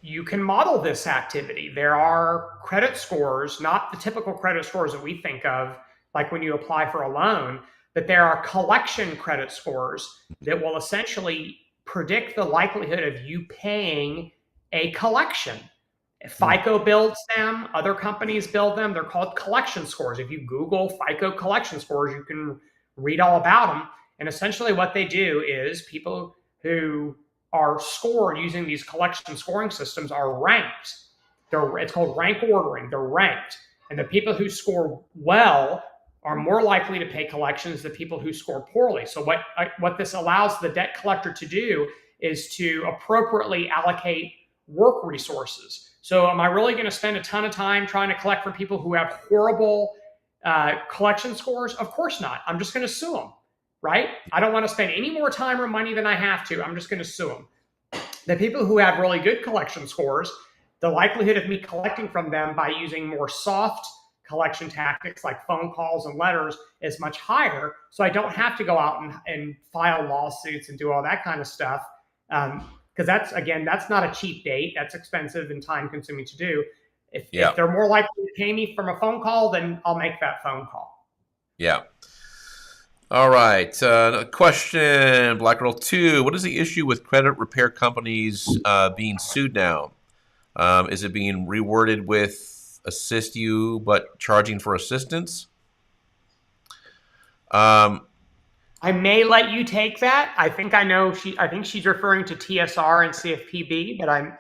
[SPEAKER 2] you can model this activity. There are credit scores, not the typical credit scores that we think of, like when you apply for a loan, but there are collection credit scores that will essentially predict the likelihood of you paying a collection. FICO builds them, other companies build them. They're called collection scores. If you Google FICO collection scores, you can read all about them. And essentially what they do is people who are scored using these collection scoring systems are ranked. It's called rank ordering. They're ranked. And the people who score well are more likely to pay collections than people who score poorly. So what this allows the debt collector to do is to appropriately allocate work resources. So am I really going to spend a ton of time trying to collect from people who have horrible collection scores? Of course not. I'm just going to sue them, right? I don't want to spend any more time or money than I have to. I'm just going to sue them. The people who have really good collection scores, the likelihood of me collecting from them by using more soft collection tactics like phone calls and letters is much higher. So I don't have to go out and file lawsuits and do all that kind of stuff. Because that's not a cheap date. That's expensive and time consuming to do. If they're more likely to pay me from a phone call, then I'll make that phone call.
[SPEAKER 1] Yeah. All right. Question, Black Girl 2. What is the issue with credit repair companies being sued now? Is it being reworded with assist you but charging for assistance? Um,
[SPEAKER 2] I may let you take that. I think I know I think she's referring to TSR and CFPB, but I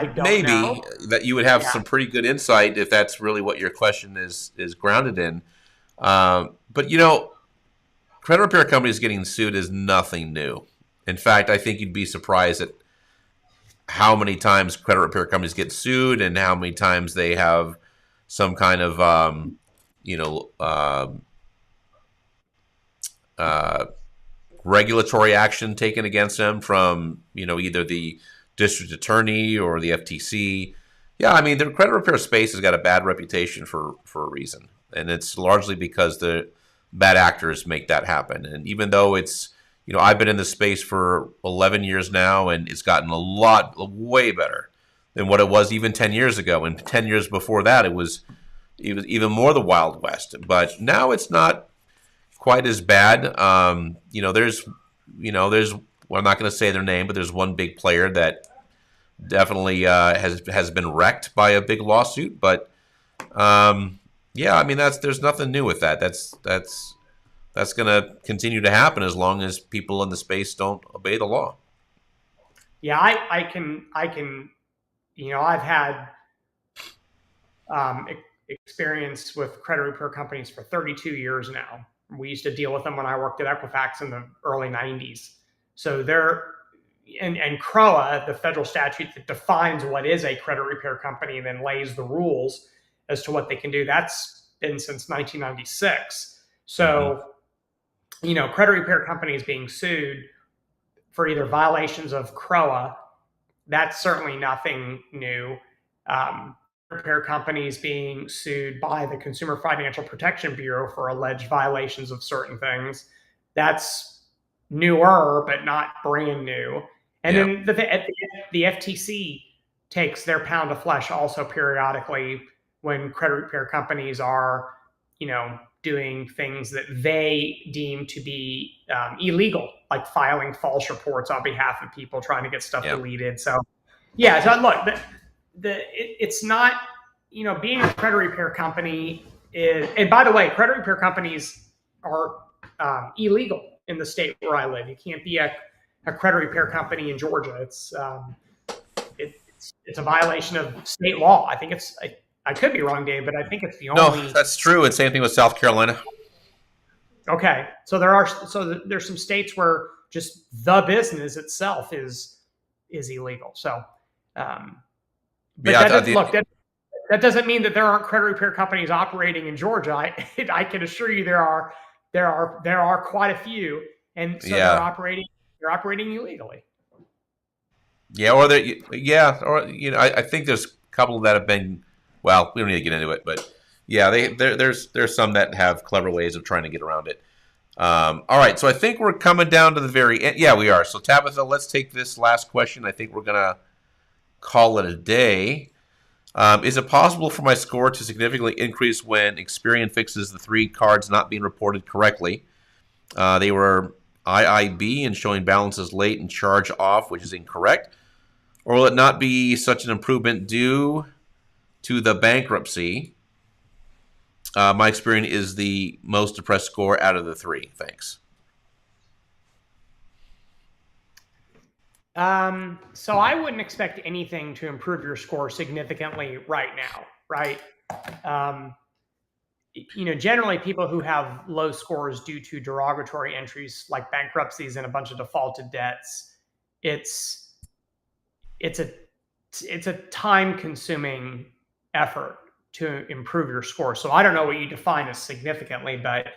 [SPEAKER 2] don't know.
[SPEAKER 1] Maybe that you would have
[SPEAKER 2] Yeah.
[SPEAKER 1] some pretty good insight if that's really what your question is grounded in. But credit repair companies getting sued is nothing new. In fact, I think you'd be surprised at how many times credit repair companies get sued and how many times they have some kind of you know uh, regulatory action taken against them from either the district attorney or the FTC. Yeah, I mean the credit repair space has got a bad reputation for a reason, and it's largely because the bad actors make that happen. And even though it's I've been in this space for 11 years now, and it's gotten way better than what it was even 10 years ago. And 10 years before that, it was even more the Wild West. But now it's not quite as bad. There's well, I'm not going to say their name, but there's one big player that definitely has been wrecked by a big lawsuit. But yeah, I mean there's nothing new with that. That's going to continue to happen as long as people in the space don't obey the law.
[SPEAKER 2] Yeah, I can. I've had experience with credit repair companies for 32 years now. We used to deal with them when I worked at Equifax in the early 90s. So they're and CROA, the federal statute that defines what is a credit repair company and then lays the rules as to what they can do, that's been since 1996.
[SPEAKER 1] Mm-hmm.
[SPEAKER 2] So, credit repair companies being sued for either violations of CROA, that's certainly nothing new. Repair companies being sued by the Consumer Financial Protection Bureau for alleged violations of certain things, that's newer, but not brand new. And
[SPEAKER 1] Yeah.
[SPEAKER 2] then the FTC takes their pound of flesh also periodically when credit repair companies are, doing things that they deem to be illegal, like filing false reports on behalf of people trying to get stuff
[SPEAKER 1] Yeah.
[SPEAKER 2] deleted. So, yeah. So look, it's not, being a credit repair company is. And by the way, credit repair companies are illegal in the state where I live. You can't be a credit repair company in Georgia. It's a violation of state law. I think I could be wrong, Dave, but I think it's the
[SPEAKER 1] No,
[SPEAKER 2] only.
[SPEAKER 1] that's true. And same thing with South Carolina.
[SPEAKER 2] Okay, so there's some states where just the business itself is illegal. So,
[SPEAKER 1] But
[SPEAKER 2] but
[SPEAKER 1] yeah,
[SPEAKER 2] that doesn't mean that there aren't credit repair companies operating in Georgia. I can assure you there are quite a few, and so
[SPEAKER 1] yeah,
[SPEAKER 2] they're operating illegally.
[SPEAKER 1] yeah, or I think there's a couple that have been. Well, we don't need to get into it, but yeah, there's some that have clever ways of trying to get around it. All right, so I think we're coming down to the very end. Yeah, we are. So Tabitha, let's take this last question. I think we're gonna call it a day. Is it possible for my score to significantly increase when Experian fixes the three cards not being reported correctly? They were IIB and showing balances late and charge off, which is incorrect. Or will it not be such an improvement due to the bankruptcy? My Experian is the most depressed score out of the three. Thanks.
[SPEAKER 2] So I wouldn't expect anything to improve your score significantly right now, right? Um, generally people who have low scores due to derogatory entries like bankruptcies and a bunch of defaulted debts, it's it's a it's a time consuming effort to improve your score. So I don't know what you define as significantly, but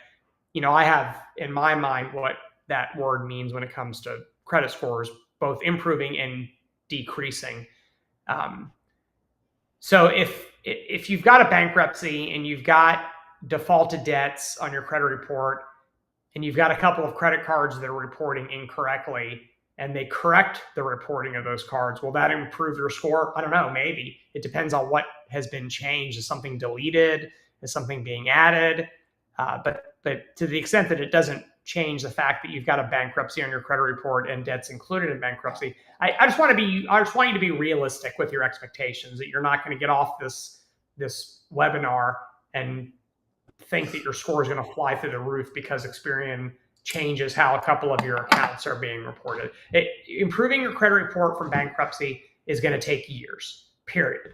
[SPEAKER 2] I have in my mind what that word means when it comes to credit scores, both improving and decreasing. Um, so if you've got a bankruptcy and you've got defaulted debts on your credit report, and you've got a couple of credit cards that are reporting incorrectly, and they correct the reporting of those cards, will that improve your score? I don't know. Maybe it depends on what has been changed. Is something deleted? Is something being added? But to the extent that it doesn't change the fact that you've got a bankruptcy on your credit report and debts included in bankruptcy. I just want you to be realistic with your expectations, that you're not going to get off this webinar and think that your score is going to fly through the roof because Experian changes how a couple of your accounts are being reported. Improving your credit report from bankruptcy is going to take years, period.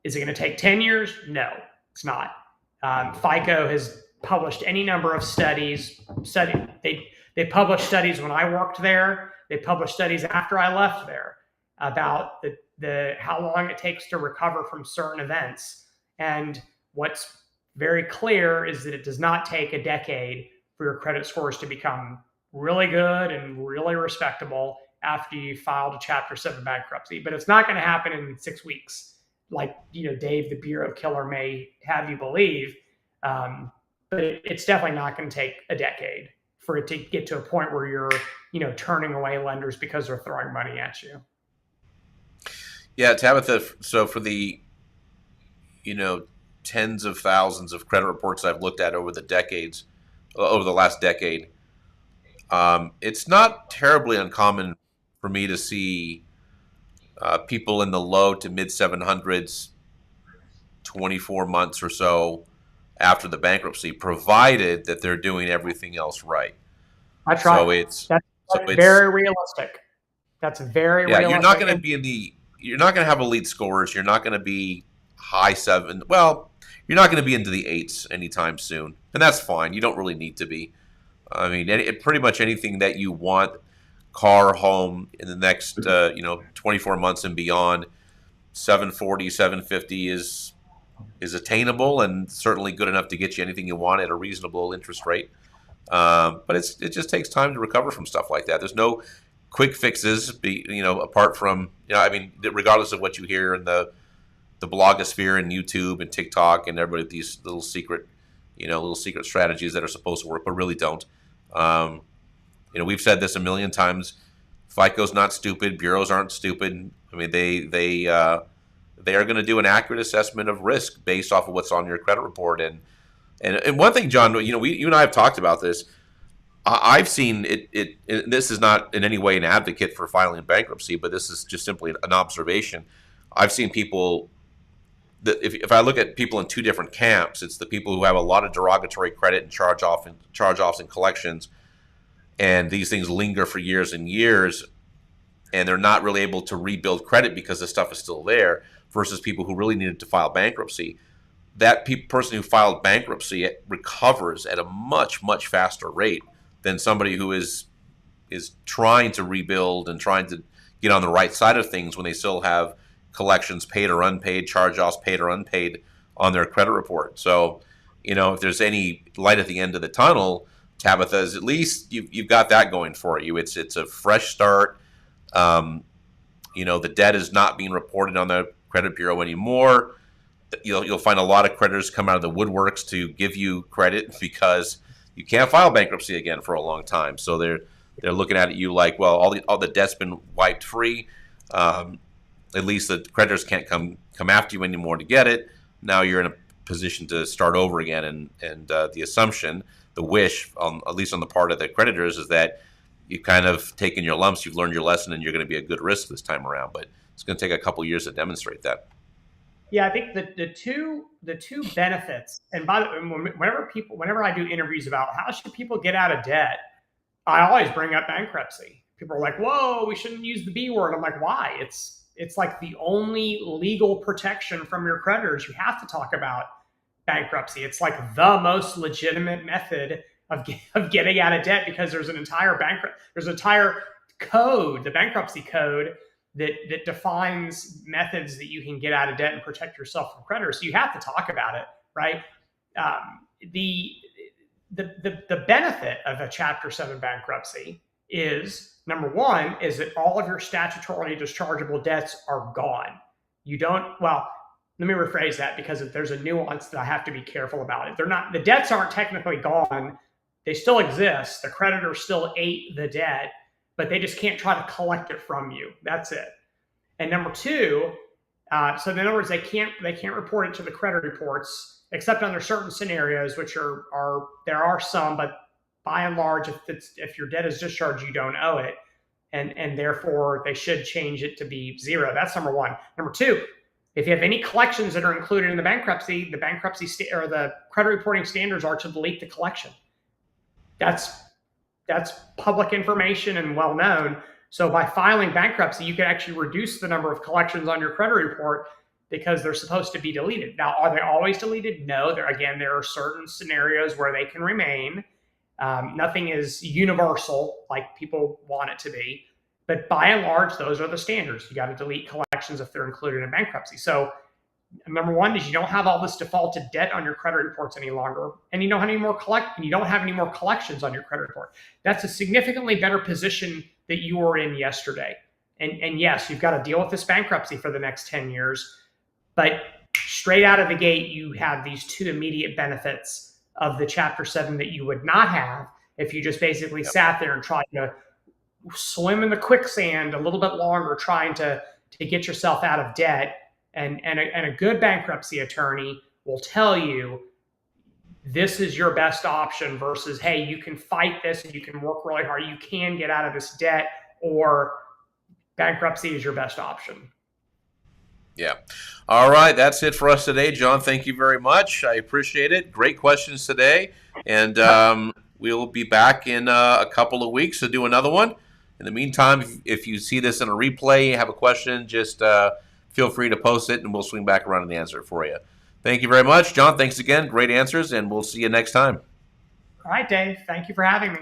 [SPEAKER 2] Is it going to take 10 years? No, it's not. FICO has published any number of studies. They published studies when I worked there. They published studies after I left there about the how long it takes to recover from certain events. And what's very clear is that it does not take a decade for your credit scores to become really good and really respectable after you filed a Chapter 7 bankruptcy. But it's not going to happen in 6 weeks, like Dave, the Bureau killer, may have you believe. But it's definitely not going to take a decade for it to get to a point where you're turning away lenders because they're throwing money at you.
[SPEAKER 1] Yeah, Tabitha. So for the tens of thousands of credit reports I've looked at over the last decade, it's not terribly uncommon for me to see people in the low to mid 700s 24 months or so after the bankruptcy, provided that they're doing everything else right.
[SPEAKER 2] That's right. That's very realistic. That's very realistic.
[SPEAKER 1] You're not going to be you're not going to have elite scores. You're not going to be high 7. Well, you're not going to be into the 8s anytime soon, and that's fine. You don't really need to be. I mean, pretty much anything that you want, car, home, in the next 24 months and beyond, 740, 750 is attainable and certainly good enough to get you anything you want at a reasonable interest rate. But it just takes time to recover from stuff like that. There's no quick fixes, apart from regardless of what you hear in the blogosphere and YouTube and TikTok and everybody, these little secret strategies that are supposed to work but really don't. We've said this a million times. FICO's not stupid. Bureaus aren't stupid. I mean, they are going to do an accurate assessment of risk based off of what's on your credit report. And one thing, John, you and I have talked about this. I've seen it. This is not in any way an advocate for filing bankruptcy, but this is just simply an observation. I've seen people that if I look at people in two different camps, it's the people who have a lot of derogatory credit and charge-offs and collections, and these things linger for years and years, and they're not really able to rebuild credit because the stuff is still there, versus people who really needed to file bankruptcy. That person who filed bankruptcy recovers at a much, much faster rate than somebody who is trying to rebuild and trying to get on the right side of things when they still have collections paid or unpaid, charge-offs paid or unpaid on their credit report. So, if there's any light at the end of the tunnel, Tabitha, is at least you've got that going for you. It's a fresh start. The debt is not being reported on the credit bureau anymore. You'll find a lot of creditors come out of the woodworks to give you credit because you can't file bankruptcy again for a long time. So they're looking at you like, well, all the debt's been wiped free. At least the creditors can't come after you anymore to get it. Now you're in a position to start over again. And the assumption, the wish, at least on the part of the creditors, is that you've kind of taken your lumps, you've learned your lesson, and you're going to be a good risk this time around. But it's going to take a couple years to demonstrate that.
[SPEAKER 2] Yeah, I think the two benefits, and by the way, whenever I do interviews about how should people get out of debt, I always bring up bankruptcy. People are like, "Whoa, we shouldn't use the B word." I'm like, "Why?" It's like the only legal protection from your creditors. You have to talk about bankruptcy. It's like the most legitimate method of getting out of debt because there's an entire code, the bankruptcy code, that defines methods that you can get out of debt and protect yourself from creditors. So you have to talk about it, right? The benefit of a Chapter 7 bankruptcy is, number one, is that all of your statutorily dischargeable debts are gone. Let me rephrase that because there's a nuance that I have to be careful about. The debts aren't technically gone. They still exist. The creditor still ate the debt, but they just can't try to collect it from you. That's it. And number two, so in other words, they can't report it to the credit reports except under certain scenarios, which there are some, but by and large, if your debt is discharged, you don't owe it, and therefore they should change it to be zero. That's number one. Number two, if you have any collections that are included in the bankruptcy or the credit reporting standards are to delete the collection. That's public information and well known. So by filing bankruptcy, you can actually reduce the number of collections on your credit report because they're supposed to be deleted. Now, are they always deleted? No. There are certain scenarios where they can remain. Nothing is universal like people want it to be. But by and large, those are the standards. You got to delete collections if they're included in bankruptcy. So number one is you don't have all this defaulted debt on your credit reports any longer, and you don't have any more collections on your credit report. That's a significantly better position that you were in yesterday. And yes, you've got to deal with this bankruptcy for the next 10 years, but straight out of the gate, you have these two immediate benefits of the Chapter 7 that you would not have if you just basically sat there and tried to swim in the quicksand a little bit longer, trying to get yourself out of debt. And a good bankruptcy attorney will tell you this is your best option versus, hey, you can fight this and you can work really hard. You can get out of this debt, or bankruptcy is your best option.
[SPEAKER 1] Yeah. All right. That's it for us today, John. Thank you very much. I appreciate it. Great questions today. And we'll be back in a couple of weeks to do another one. In the meantime, if you see this in a replay, have a question, just feel free to post it and we'll swing back around and answer it for you. Thank you very much. John, thanks again. Great answers, and we'll see you next time.
[SPEAKER 2] All right, Dave. Thank you for having me.